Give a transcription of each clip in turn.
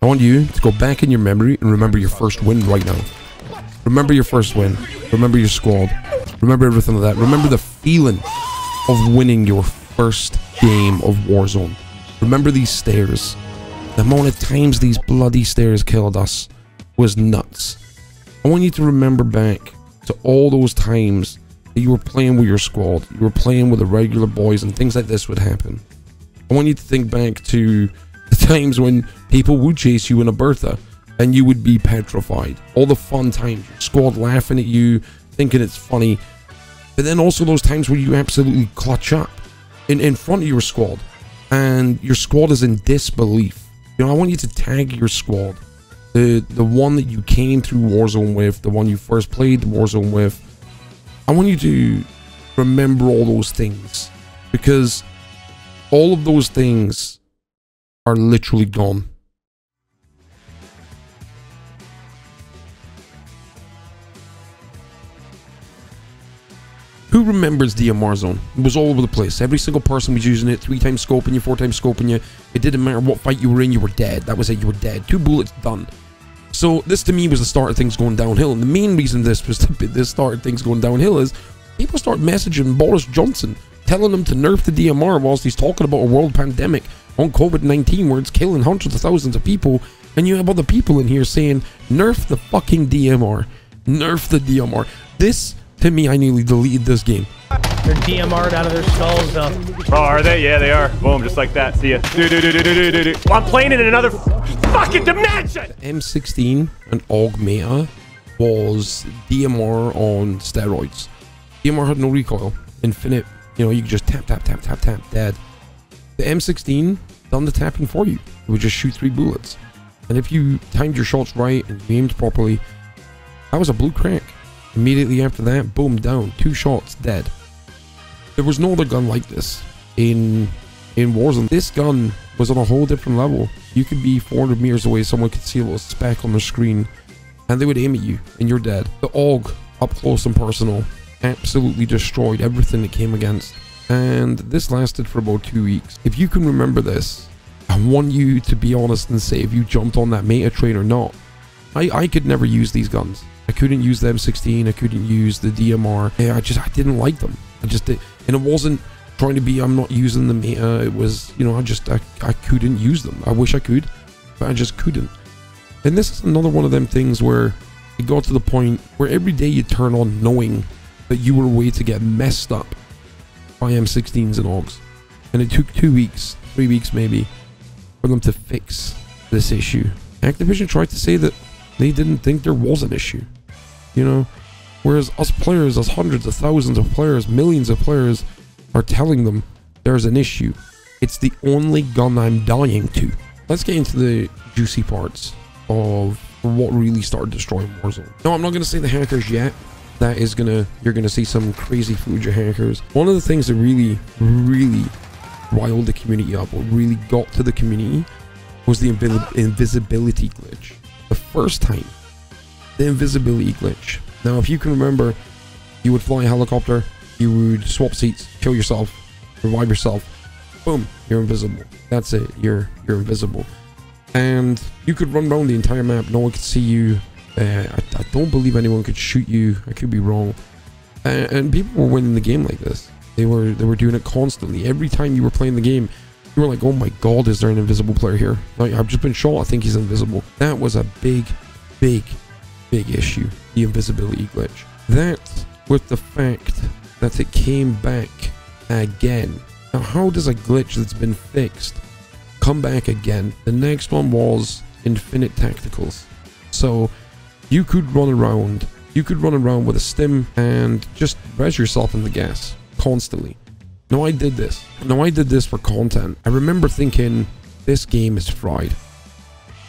I want you to go back in your memory and remember your first win right now. Remember your first win. Remember your squad. Remember everything like that. Remember the feeling of winning your first game of Warzone. Remember these stairs. The amount of times these bloody stairs killed us was nuts. I want you to remember back to all those times that you were playing with your squad. You were playing with the regular boys and things like this would happen. I want you to think back to the times when people would chase you in a Bertha and you would be petrified. All the fun times. Your squad laughing at you, thinking it's funny. But then also those times where you absolutely clutch up in front of your squad. And your squad is in disbelief. You know, I want you to tag your squad. The one that you came through Warzone with, the one you first played Warzone with. I want you to remember all those things. Because all of those things are literally gone. Who remembers DMR zone? It was all over the place. Every single person was using it. 3 times scoping you, 4 times scoping you. It didn't matter what fight you were in, you were dead. That was it, you were dead. 2 bullets, done. So this to me was the start of things going downhill. And the main reason this was the start of things going downhill is people start messaging Boris Johnson, telling him to nerf the DMR whilst he's talking about a world pandemic on COVID-19 where it's killing hundreds of thousands of people. And you have other people in here saying, nerf the fucking DMR. Nerf the DMR. This... to me, I nearly deleted this game. They're DMR'd out of their skulls, though. Oh, are they? Yeah, they are. Boom, just like that. See ya. Well, I'm playing in another fucking dimension! M16 and AUG meta was DMR on steroids. DMR had no recoil. Infinite, you know, you could just tap, tap, tap, tap, tap, dead. The M16 done the tapping for you. It would just shoot 3 bullets. And if you timed your shots right and you aimed properly, that was a blue crack. Immediately after that, boom, down. 2 shots, dead. There was no other gun like this in Warzone. This gun was on a whole different level. You could be 400 meters away, someone could see a little speck on the screen, and they would aim at you, and you're dead. The AUG, up close and personal, absolutely destroyed everything it came against. And this lasted for about 2 weeks. If you can remember this, I want you to be honest and say if you jumped on that meta train or not. I could never use these guns. I couldn't use the M16, I couldn't use the DMR. Yeah, I didn't like them. I just did. And it wasn't trying to be, I'm not using the meta. It was, you know, I couldn't use them. I wish I could, but I just couldn't. And this is another one of them things where it got to the point where every day you turn on knowing that you were a way to get messed up by M16s and AUGs. And it took 2 weeks, 3 weeks maybe, for them to fix this issue. Activision tried to say that they didn't think there was an issue, you know, whereas us players, us hundreds of thousands of players, millions of players are telling them there's an issue. It's the only gun I'm dying to. Let's get into the juicy parts of what really started destroying Warzone. No, I'm not going to say the hackers yet. That is you're gonna see some crazy footage of hackers. One of the things that really riled the community up, what really got to the community, was the invisibility glitch. The first time, the invisibility glitch. Now, if you can remember, you would fly a helicopter, you would swap seats, kill yourself, revive yourself, boom, you're invisible. That's it, you're invisible. And you could run around the entire map, no one could see you. I don't believe anyone could shoot you, I could be wrong. And people were winning the game like this. They were doing it constantly. Every time you were playing the game, you were like, oh my god, is there an invisible player here? Like, I've just been shot, I think he's invisible. That was a big issue, the invisibility glitch. That, with the fact that it came back again. Now, how does a glitch that's been fixed come back again? The next one was infinite tacticals. So, you could run around with a stim and just res yourself in the gas, constantly. No, I did this for content. I remember thinking, this game is fried.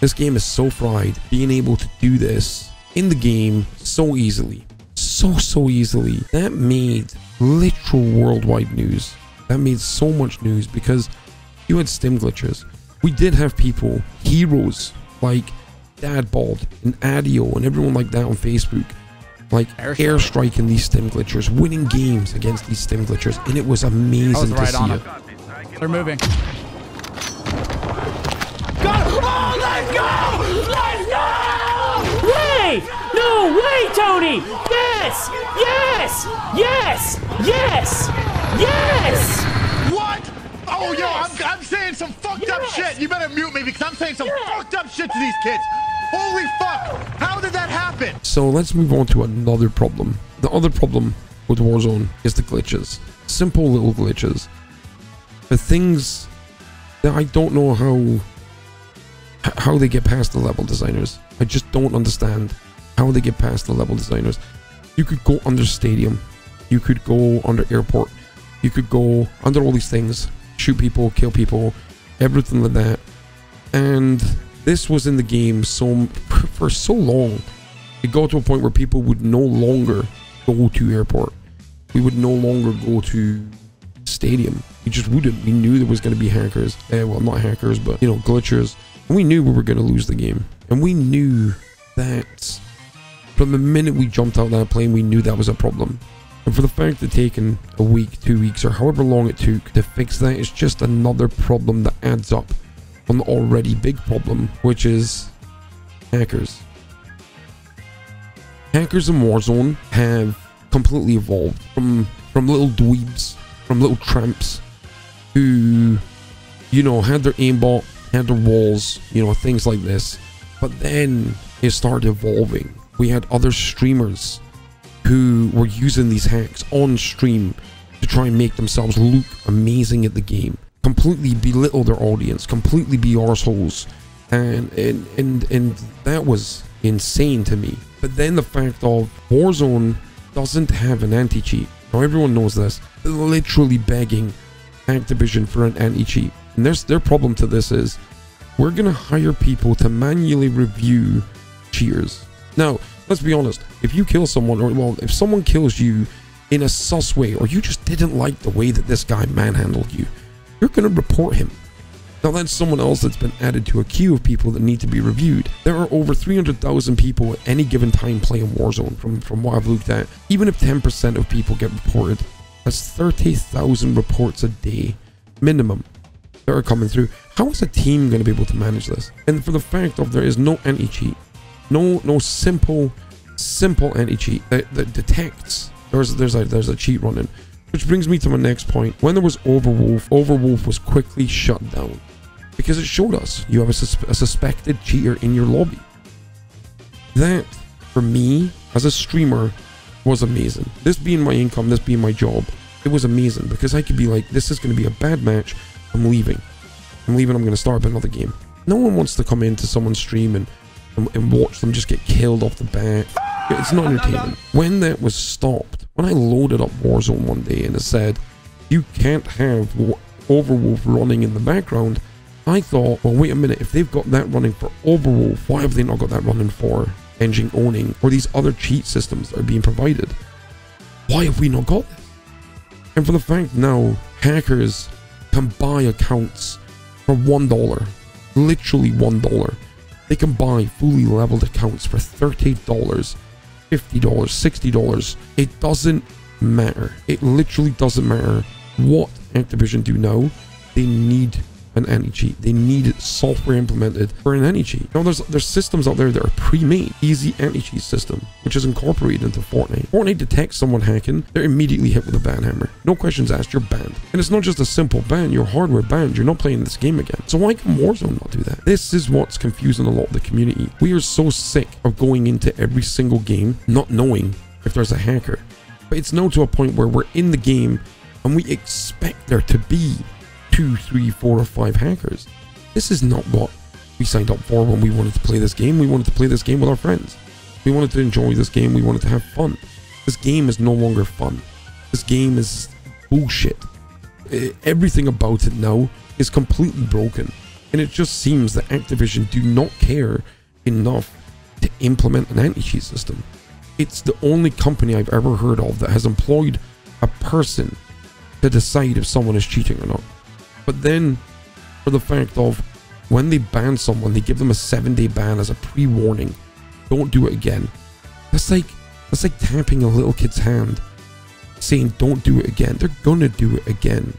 This game is so fried. Being able to do this in the game so easily. So easily. That made literal worldwide news. That made so much news because you had stim glitches. We did have people, heroes, like Dadbald and Adio and everyone like that on Facebook. Like airstriking these stim glitchers, winning games against these stim glitchers, and it was amazing to see it. They're moving. Got it! Oh, let's go! Tony! Yes! Yes! Yes! Yes! Yes! What? Oh, yo, I'm saying some fucked up shit. You better mute me because I'm saying some fucked up shit to these kids. Holy fuck. How did that happen? So let's move on to another problem. The other problem with Warzone is the glitches. Simple little glitches. The things that I don't know how they get past the level designers. I just don't understand how they get past the level designers. You could go under stadium. You could go under airport. You could go under all these things. Shoot people, kill people, everything like that. And this was in the game for so long. It got to a point where people would no longer go to airport. We would no longer go to stadium. We just wouldn't. We knew there was going to be hackers. Well, not hackers, but, you know, glitchers. And we knew we were going to lose the game. And we knew that from the minute we jumped out of that plane, we knew that was a problem. And for the fact that taking a week, 2 weeks, or however long it took to fix that is just another problem that adds up on the already big problem, which is hackers. Hackers in Warzone have completely evolved from little dweebs, from little tramps who, you know, had their aimbot, had their walls, you know, things like this. But then it started evolving. We had other streamers who were using these hacks on stream to try and make themselves look amazing at the game, completely belittle their audience, completely be arseholes, and that was insane to me. But then the fact of Warzone doesn't have an anti-cheat. Now everyone knows this. They're literally begging Activision for an anti-cheat, and their problem to this is we're gonna hire people to manually review cheaters. Now, let's be honest, if you kill someone, or well, if someone kills you in a sus way, or you just didn't like the way that this guy manhandled you, you're going to report him. Now that's someone else that's been added to a queue of people that need to be reviewed. There are over 300,000 people at any given time playing Warzone from what I've looked at. Even if 10% of people get reported, that's 30,000 reports a day, minimum, that are coming through. How is a team going to be able to manage this? And for the fact of there is no anti-cheat, no simple anti-cheat that detects there's a cheat running. Which brings me to my next point. When there was Overwolf was quickly shut down because it showed us you have a suspected cheater in your lobby. That, for me as a streamer, was amazing. This being my income, this being my job, it was amazing because I could be like, this is going to be a bad match, I'm leaving, I'm going to start up another game. No one wants to come into someone's stream and watch them just get killed off the bat. It's not entertaining. When that was stopped, when I loaded up Warzone one day and it said you can't have Overwolf running in the background, I thought, well, wait a minute, if they've got that running for Overwolf, why have they not got that running for engine owning or these other cheat systems that are being provided? Why have we not got this? And for the fact now hackers can buy accounts for $1, literally $1. They can buy fully leveled accounts for $30, $50, $60. It doesn't matter. It literally doesn't matter what Activision do now. They need an anti-cheat. They need software implemented for an anti-cheat. Now there's systems out there that are pre-made. Easy anti-cheat system, which is incorporated into Fortnite. Fortnite detects someone hacking, they're immediately hit with a ban hammer. No questions asked, you're banned. And it's not just a simple ban, you're hardware banned. You're not playing this game again. So why can Warzone not do that? This is what's confusing a lot of the community. We are so sick of going into every single game not knowing if there's a hacker. But it's now to a point where we're in the game and we expect there to be 2, 3, 4, or 5 hackers. This is not what we signed up for when we wanted to play this game. We wanted to play this game with our friends. We wanted to enjoy this game. We wanted to have fun. This game is no longer fun. This game is bullshit. Everything about it now is completely broken. And it just seems that Activision do not care enough to implement an anti-cheat system. It's the only company I've ever heard of that has employed a person to decide if someone is cheating or not. But then, for the fact of when they ban someone, they give them a 7-day ban as a pre-warning. Don't do it again. That's like tapping a little kid's hand, saying don't do it again. They're gonna do it again,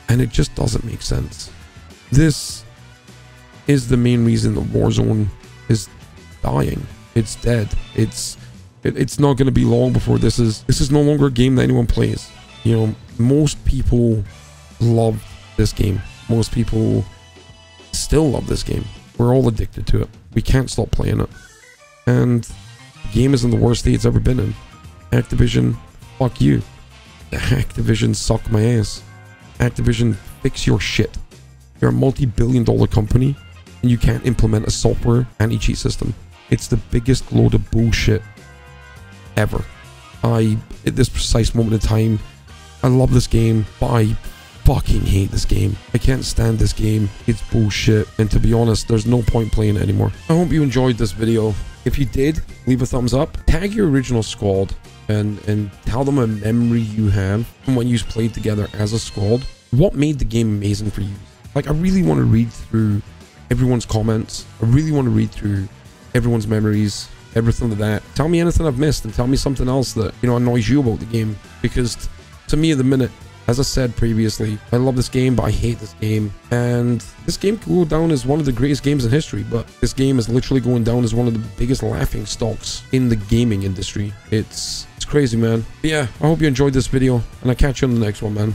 and it just doesn't make sense. This is the main reason that Warzone is dying. It's dead. It's It's not going to be long before this is no longer a game that anyone plays. You know, most people love this game. Most people still love this game. We're all addicted to it. We can't stop playing it. And the game is in the worst state it's ever been in. Activision, fuck you. Activision, suck my ass. Activision, fix your shit. You're a multi-billion-dollar company and you can't implement a software anti-cheat system. It's the biggest load of bullshit ever. At this precise moment in time, I love this game, but I fucking hate this game. I can't stand this game. It's bullshit. And to be honest, there's no point playing it anymore. I hope you enjoyed this video. If you did, leave a thumbs up. Tag your original squad and tell them a memory you have from when you played together as a squad. What made the game amazing for you? Like, I really want to read through everyone's comments. I really want to read through everyone's memories, everything like that. Tell me anything I've missed and tell me something else that, you know, annoys you about the game. Because to me at the minute, as I said previously, I love this game, but I hate this game. And this game could go down as one of the greatest games in history, but this game is literally going down as one of the biggest laughing stocks in the gaming industry. It's crazy, man. But yeah, I hope you enjoyed this video, and I'll catch you on the next one, man.